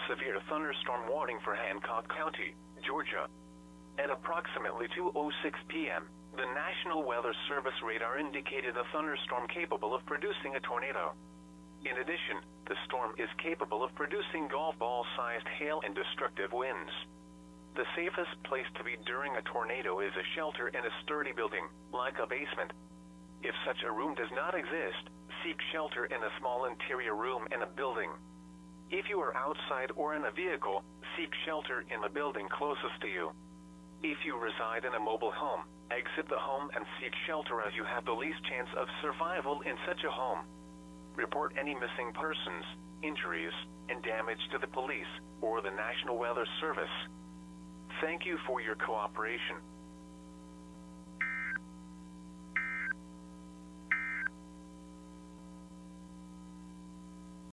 severe thunderstorm warning for Hancock County, Georgia. At approximately 2:06 p.m., the National Weather Service radar indicated a thunderstorm capable of producing a tornado. In addition, the storm is capable of producing golf ball-sized hail and destructive winds. The safest place to be during a tornado is a shelter in a sturdy building, like a basement. If such a room does not exist, seek shelter in a small interior room in a building. If you are outside or in a vehicle, seek shelter in the building closest to you. If you reside in a mobile home, exit the home and seek shelter as you have the least chance of survival in such a home. Report any missing persons, injuries, and damage to the police or the National Weather Service. Thank you for your cooperation.